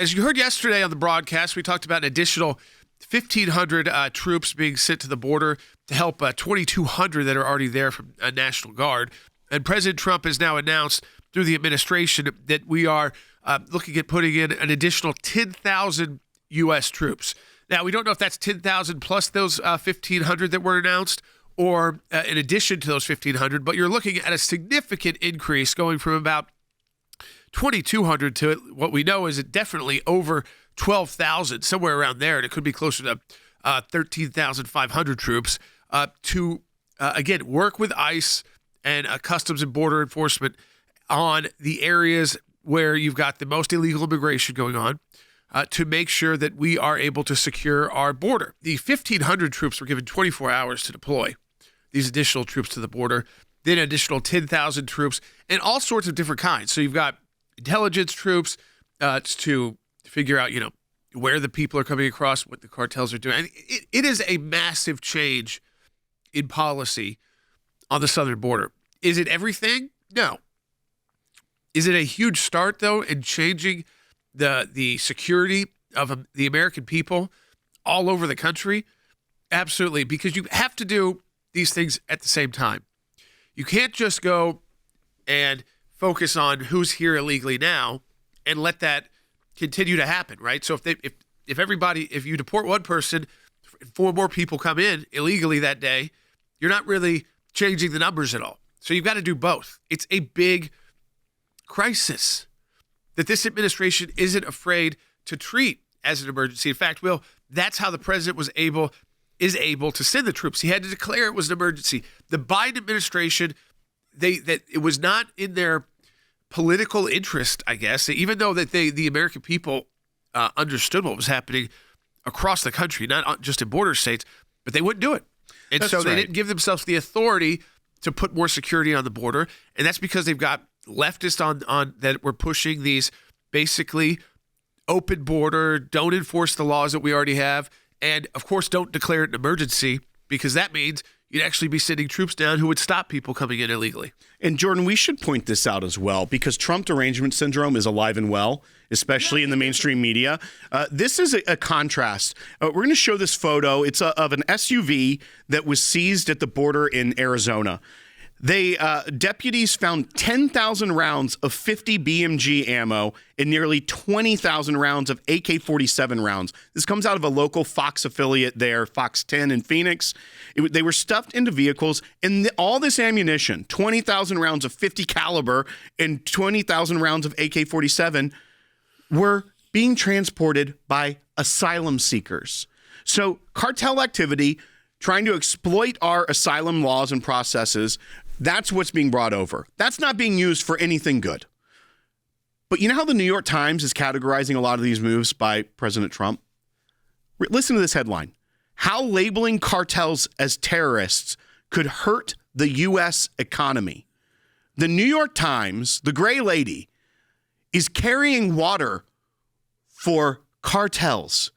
As you heard yesterday on the broadcast, we talked about an additional 1,500 troops being sent to the border to help 2,200 that are already there from National Guard. And President Trump has now announced through the administration that we are looking at putting in an additional 10,000 U.S. troops. Now, we don't know if that's 10,000 plus those 1,500 that were announced or in addition to those 1,500, but you're looking at a significant increase going from about 2,200 to what we know is definitely over 12,000, somewhere around there, and it could be closer to 13,500 troops to, again, work with ICE and Customs and Border Enforcement on the areas where you've got the most illegal immigration going on to make sure that we are able to secure our border. The 1,500 troops were given 24 hours to deploy these additional troops to the border, then additional 10,000 troops, and all sorts of different kinds. So you've got intelligence troops to figure out, where the people are coming across, what the cartels are doing. And it is a massive change in policy on the southern border. Is it everything? No. Is it a huge start, though, in changing the security of the American people all over the country? Absolutely, because you have to do these things at the same time. You can't just go and focus on who's here illegally now and let that continue to happen, right? So if you deport one person, 4 more people come in illegally that day, you're not really changing the numbers at all. So you've got to do both. It's a big crisis that this administration isn't afraid to treat as an emergency. In fact, Will, that's how the president is able to send the troops. He had to declare it was an emergency. The Biden administration, that it was not in their political interest, I guess, even though that the American people understood what was happening across the country, not just in border states, but they wouldn't do it. And so they didn't give themselves the authority to put more security on the border. And that's because they've got leftists on that were pushing these basically open border, don't enforce the laws that we already have, and of course don't declare it an emergency, because that means you'd actually be sending troops down who would stop people coming in illegally. And Jordan, we should point this out as well, because Trump derangement syndrome is alive and well, especially in the mainstream media. This is a contrast. We're going to show this photo. It's of an SUV that was seized at the border in Arizona. Deputies found 10,000 rounds of 50 BMG ammo and nearly 20,000 rounds of AK-47 rounds. This comes out of a local Fox affiliate there, Fox 10 in Phoenix. They were stuffed into vehicles, and all this ammunition, 20,000 rounds of 50 caliber and 20,000 rounds of AK-47, were being transported by asylum seekers. So cartel activity, trying to exploit our asylum laws and processes, that's what's being brought over. That's not being used for anything good. But you know how the New York Times is categorizing a lot of these moves by President Trump? Listen to this headline. How labeling cartels as terrorists could hurt the U.S. economy. The New York Times, the gray lady, is carrying water for cartels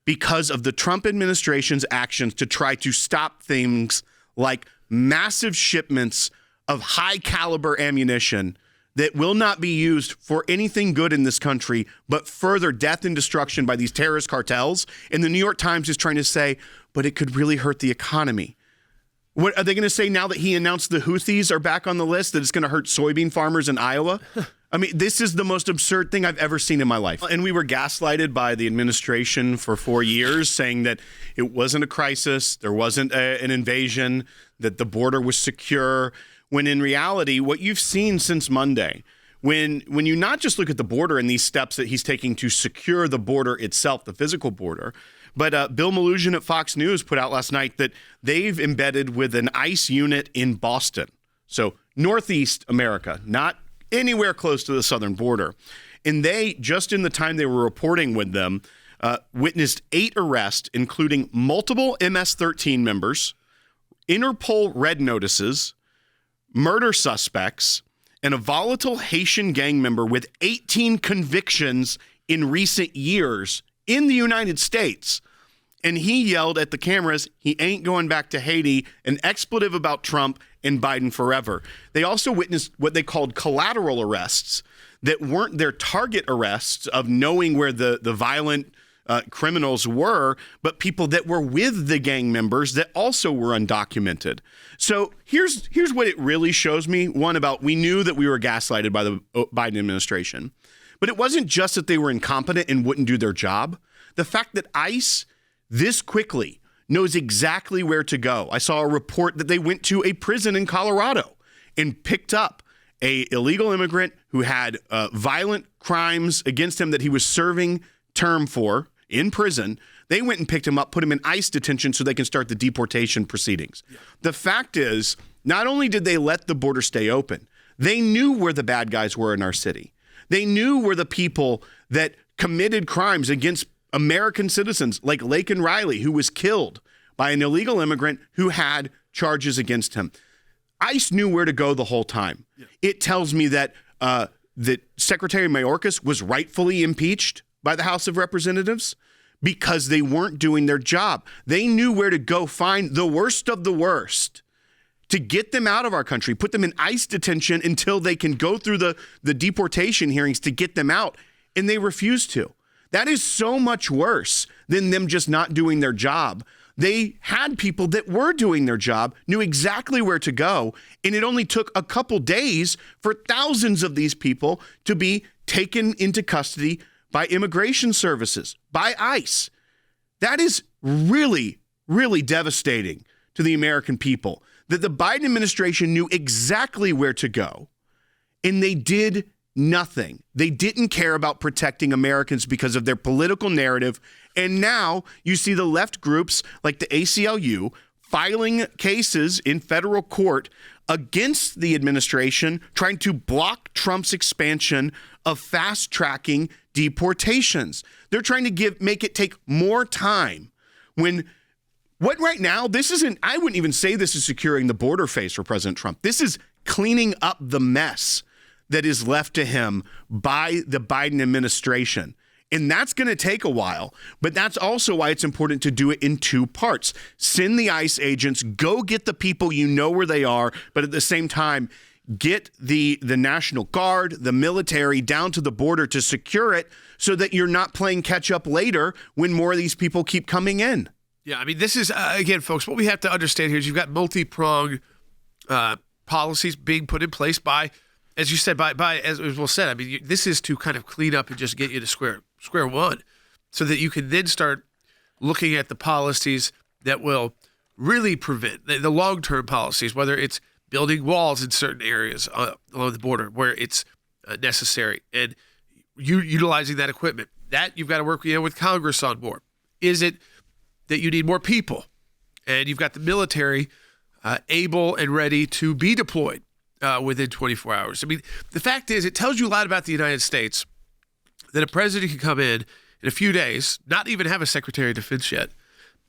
because of the Trump administration's actions to try to stop things like massive shipments of high caliber ammunition that will not be used for anything good in this country, but further death and destruction by these terrorist cartels. And the New York Times is trying to say, but it could really hurt the economy. What are they going to say now that he announced the Houthis are back on the list, that it's going to hurt soybean farmers in Iowa? I mean, this is the most absurd thing I've ever seen in my life. And we were gaslighted by the administration for 4 years, saying that it wasn't a crisis, there wasn't an invasion, that the border was secure, when in reality, what you've seen since Monday, when you not just look at the border and these steps that he's taking to secure the border itself, the physical border, but Bill Malugin at Fox News put out last night that they've embedded with an ICE unit in Boston. So Northeast America, not anywhere close to the southern border. And they, just in the time they were reporting with them, witnessed 8 arrests, including multiple MS-13 members, Interpol red notices, murder suspects, and a volatile Haitian gang member with 18 convictions in recent years in the United States. And he yelled at the cameras, he ain't going back to Haiti, an expletive about Trump and Biden forever. They also witnessed what they called collateral arrests. that weren't their target arrests of knowing where the violent criminals were, but people that were with the gang members that also were undocumented. So here's what it really shows me. One, about we knew that we were gaslighted by the Biden administration, but it wasn't just that they were incompetent and wouldn't do their job. The fact that ICE this quickly knows exactly where to go. I saw a report that they went to a prison in Colorado and picked up a illegal immigrant who had violent crimes against him that he was serving term for in prison. They went and picked him up, put him in ICE detention so they can start the deportation proceedings. Yeah. The fact is, not only did they let the border stay open, they knew where the bad guys were in our city. They knew where the people that committed crimes against American citizens, like Laken Riley, who was killed by an illegal immigrant who had charges against him. ICE knew where to go the whole time. Yeah. It tells me that Secretary Mayorkas was rightfully impeached by the House of Representatives because they weren't doing their job. They knew where to go find the worst of the worst to get them out of our country, put them in ICE detention until they can go through the deportation hearings to get them out, and they refused to. That is so much worse than them just not doing their job. They had people that were doing their job, knew exactly where to go, and it only took a couple days for thousands of these people to be taken into custody by immigration services, by ICE. That is really, really devastating to the American people, that the Biden administration knew exactly where to go, and they did nothing. They didn't care about protecting Americans because of their political narrative. And now you see the left groups like the ACLU filing cases in federal court against the administration, trying to block Trump's expansion of fast-tracking deportations. They're trying to make it take more time when what right now, this isn't, I wouldn't even say this is securing the border phase for President Trump. This is cleaning up the mess that is left to him by the Biden administration. And that's going to take a while, but that's also why it's important to do it in two parts. Send the ICE agents, go get the people you know where they are, but at the same time, get the National Guard, the military down to the border to secure it so that you're not playing catch up later when more of these people keep coming in. Yeah, I mean, this is, again, folks, what we have to understand here is you've got multi-pronged policies being put in place by, as you said, by as Will said, I mean, this is to kind of clean up and just get you to square one so that you can then start looking at the policies that will really prevent the long-term policies, whether it's building walls in certain areas along the border where it's necessary and utilizing that equipment. That you've got to work with Congress on board. Is it that you need more people and you've got the military able and ready to be deployed within 24 hours? I mean, the fact is, it tells you a lot about the United States that a president can come in a few days, not even have a Secretary of Defense yet,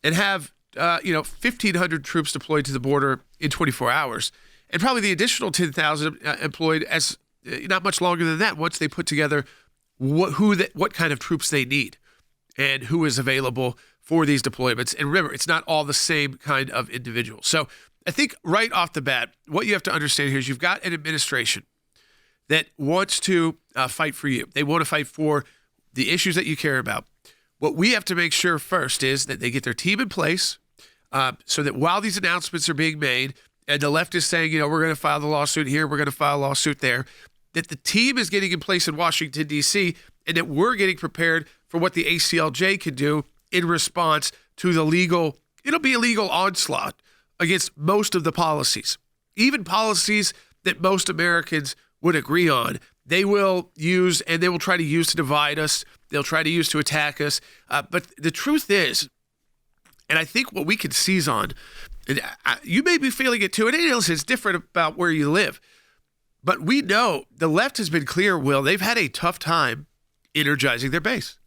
and have 1,500 troops deployed to the border in 24 hours, and probably the additional 10,000 employed as not much longer than that once they put together what kind of troops they need and who is available for these deployments. And remember, it's not all the same kind of individual. So I think right off the bat, what you have to understand here is you've got an administration that wants to fight for you. They want to fight for the issues that you care about. What we have to make sure first is that they get their team in place so that while these announcements are being made and the left is saying, we're going to file the lawsuit here, we're going to file a lawsuit there, that the team is getting in place in Washington, D.C., and that we're getting prepared for what the ACLJ can do in response to it'll be a legal onslaught against most of the policies. Even policies that most Americans would agree on, they will use and they will try to use to divide us. They'll try to use to attack us. But the truth is, and I think what we can seize on, and you may be feeling it too, and it's different about where you live. But we know the left has been clear, Will, they've had a tough time energizing their base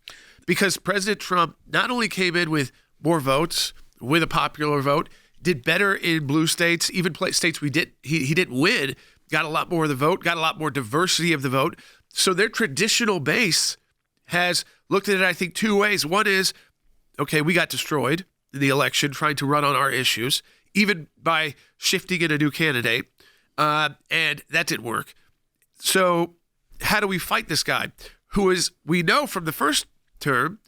because President Trump not only came in with more votes, with a popular vote, did better in blue states, even states he didn't win, got a lot more of the vote, got a lot more diversity of the vote. So their traditional base has looked at it, I think, two ways. One is, okay, we got destroyed in the election trying to run on our issues, even by shifting in a new candidate, and that didn't work. So how do we fight this guy who is, we know from the first term,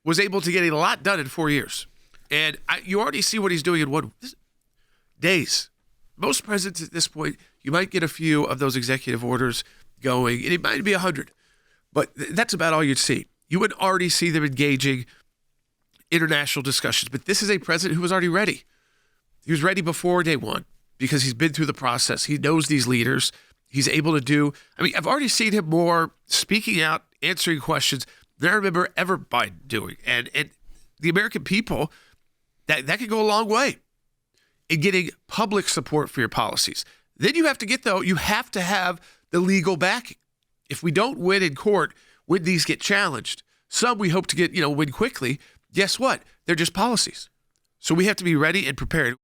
was able to get a lot done in 4 years. And you already see what he's doing in 1 days. Most presidents at this point, you might get a few of those executive orders going, and it might be 100. But that's about all you'd see. You would already see them engaging international discussions. But this is a president who was already ready. He was ready before day one because he's been through the process. He knows these leaders. He's able to do, I've already seen him more speaking out, answering questions than I remember ever Biden doing. And the American people, that could go a long way in getting public support for your policies. Then you have to have the legal backing. If we don't win in court, when these get challenged, some we hope to get, win quickly. Guess what? They're just policies. So we have to be ready and prepared.